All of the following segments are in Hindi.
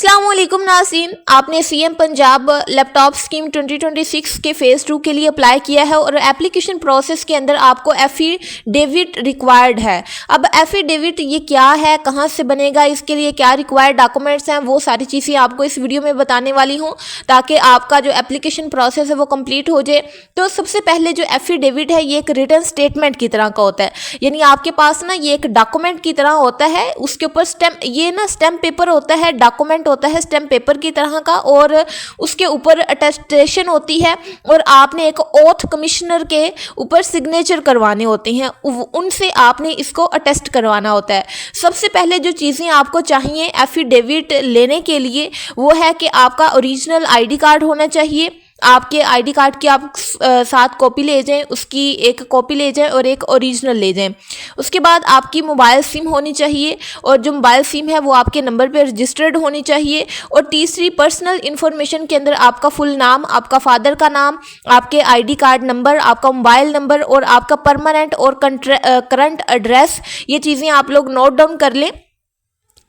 अस्सलाम वालेकुम नाज़रीन, आपने सीएम पंजाब लैपटॉप स्कीम 2026 के फ़ेज़ 2 के लिए अप्लाई किया है और एप्लीकेशन प्रोसेस के अंदर आपको एफिडेविट रिक्वायर्ड है। अब एफिडेविट ये क्या है, कहाँ से बनेगा, इसके लिए क्या रिक्वायर्ड डॉक्यूमेंट्स हैं, वो सारी चीज़ें आपको इस वीडियो में बताने वाली हूँ ताकि आपका जो एप्लीकेशन प्रोसेस है वो कंप्लीट हो जाए। तो सबसे पहले जो एफिडेविट है ये एक रिटन स्टेटमेंट की तरह का होता है, यानी आपके पास ना ये एक डॉक्यूमेंट की तरह होता है। उसके ऊपर स्टैम्प पेपर होता है, डॉक्यूमेंट होता है स्टैम्प पेपर की तरह का, और उसके ऊपर अटेस्टेशन होती है और आपने एक ओथ कमिश्नर के ऊपर सिग्नेचर करवाने होते हैं, उनसे आपने इसको अटेस्ट करवाना होता है। सबसे पहले जो चीज़ें आपको चाहिए एफिडेविट लेने के लिए वो है कि आपका ओरिजिनल आईडी कार्ड होना चाहिए। आपके आईडी कार्ड की आप 7 कॉपी ले जाएं, उसकी एक कॉपी ले जाएं और एक ओरिजिनल ले जाएं। उसके बाद आपकी मोबाइल सिम होनी चाहिए और जो मोबाइल सिम है वो आपके नंबर पे रजिस्टर्ड होनी चाहिए। और तीसरी, पर्सनल इन्फॉर्मेशन के अंदर आपका फुल नाम, आपका फादर का नाम, आपके आईडी कार्ड नंबर, आपका मोबाइल नंबर और आपका परमानेंट और करंट एड्रेस, ये चीज़ें आप लोग नोट डाउन कर लें,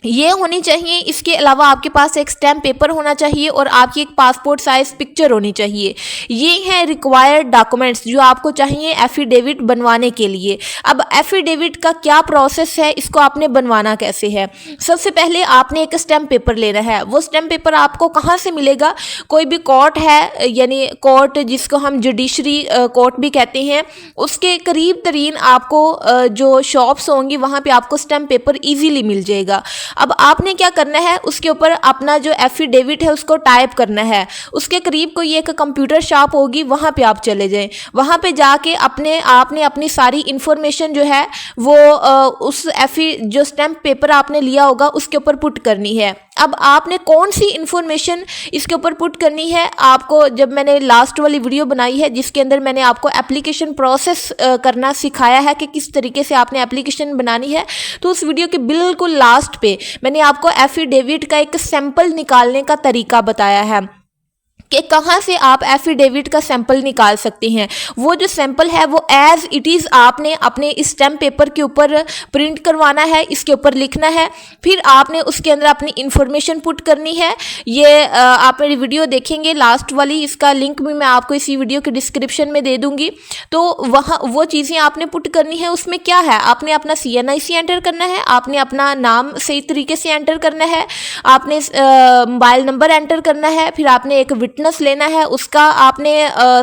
ये होनी चाहिए। इसके अलावा आपके पास एक स्टैम्प पेपर होना चाहिए और आपकी एक पासपोर्ट साइज पिक्चर होनी चाहिए। ये हैं रिक्वायर्ड डॉक्यूमेंट्स जो आपको चाहिए एफिडेविट बनवाने के लिए। अब एफिडेविट का क्या प्रोसेस है, इसको आपने बनवाना कैसे है? सबसे पहले आपने एक स्टैम्प पेपर लेना है। वो स्टैम्प पेपर आपको कहाँ से मिलेगा? कोई भी कोर्ट है, यानी कोर्ट जिसको हम जुडिशरी कोर्ट भी कहते हैं, उसके करीब तरीन आपको जो शॉप्स होंगी वहाँ पे आपको स्टैम्प पेपर ईजीली मिल जाएगा। अब आपने क्या करना है, उसके ऊपर अपना जो एफिडेविट है उसको टाइप करना है। उसके करीब कोई एक कंप्यूटर शॉप होगी, वहाँ पे आप चले जाएं। वहाँ पे जाके आपने अपनी सारी इन्फॉर्मेशन जो है वो उस जो स्टैम्प पेपर आपने लिया होगा उसके ऊपर पुट करनी है। अब आपने कौन सी इन्फॉर्मेशन इसके ऊपर पुट करनी है, आपको जब मैंने लास्ट वाली वीडियो बनाई है जिसके अंदर मैंने आपको एप्लीकेशन प्रोसेस करना सिखाया है कि किस तरीके से आपने एप्लीकेशन बनानी है, तो उस वीडियो के बिल्कुल लास्ट पे मैंने आपको एफिडेविट का एक सैंपल निकालने का तरीका बताया है कि कहाँ से आप एफिडेविट का सैंपल निकाल सकते हैं। वो जो सैंपल है वो एज इट इज़ आपने अपने इस स्टैम्प पेपर के ऊपर प्रिंट करवाना है, इसके ऊपर लिखना है, फिर आपने उसके अंदर अपनी इन्फॉर्मेशन पुट करनी है। ये आप मेरी वीडियो देखेंगे लास्ट वाली, इसका लिंक भी मैं आपको इसी वीडियो के डिस्क्रिप्शन में दे दूँगी। तो वहाँ वो चीज़ें आपने पुट करनी है। उसमें क्या है, आपने अपना CNIC एंटर करना है, आपने अपना नाम सही तरीके से एंटर करना है, आपने मोबाइल नंबर एंटर करना है, फिर आपने एक विटनेस लेना है, उसका आपने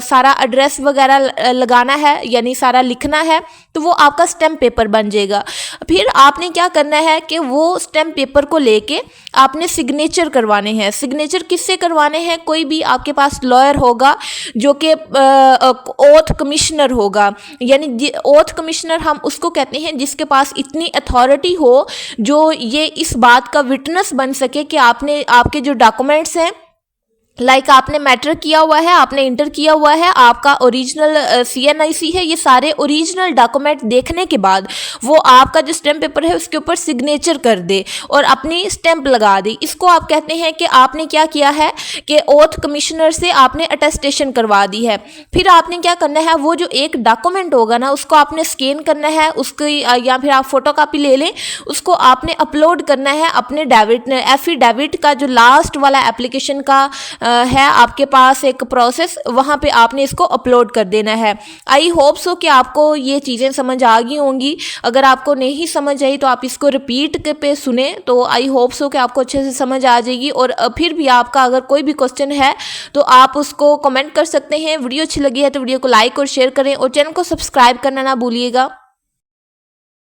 सारा एड्रेस वगैरह लगाना है, यानी सारा लिखना है, तो वो आपका स्टैम्प पेपर बन जाएगा। फिर आपने क्या करना है कि वो स्टैम्प पेपर को लेके आपने सिग्नेचर करवाने हैं। सिग्नेचर किससे करवाने हैं? कोई भी आपके पास लॉयर होगा जो कि ओथ कमिश्नर होगा, यानी ओथ कमिश्नर हम उसको कहते हैं जिसके पास इतनी अथॉरिटी हो जो ये इस बात का विटनेस बन सके कि आपके जो डॉक्यूमेंट्स हैं, आपने मैटर किया हुआ है, आपने इंटर किया हुआ है, आपका ओरिजिनल CNIC है, ये सारे ओरिजिनल डॉक्यूमेंट देखने के बाद वो आपका जो स्टैम्प पेपर है उसके ऊपर सिग्नेचर कर दे और अपनी स्टैम्प लगा दे। इसको आप कहते हैं कि आपने क्या किया है कि ओथ कमिश्नर से आपने अटेस्टेशन करवा दी है। फिर आपने क्या करना है, वो जो एक डॉक्यूमेंट होगा ना उसको आपने स्कैन करना है, उसकी या फिर आप फोटो कापी ले लें, उसको आपने अपलोड करना है अपने एफिडेविट का जो लास्ट वाला एप्लीकेशन का है आपके पास एक प्रोसेस, वहाँ पे आपने इसको अपलोड कर देना है। आई होप सो कि आपको ये चीज़ें समझ आ गई होंगी। अगर आपको नहीं समझ आई तो आप इसको रिपीट पे सुने, तो आई होप सो कि आपको अच्छे से समझ आ जाएगी। और फिर भी आपका अगर कोई भी क्वेश्चन है तो आप उसको कमेंट कर सकते हैं। वीडियो अच्छी लगी है तो वीडियो को लाइक और शेयर करें और चैनल को सब्सक्राइब करना ना भूलिएगा।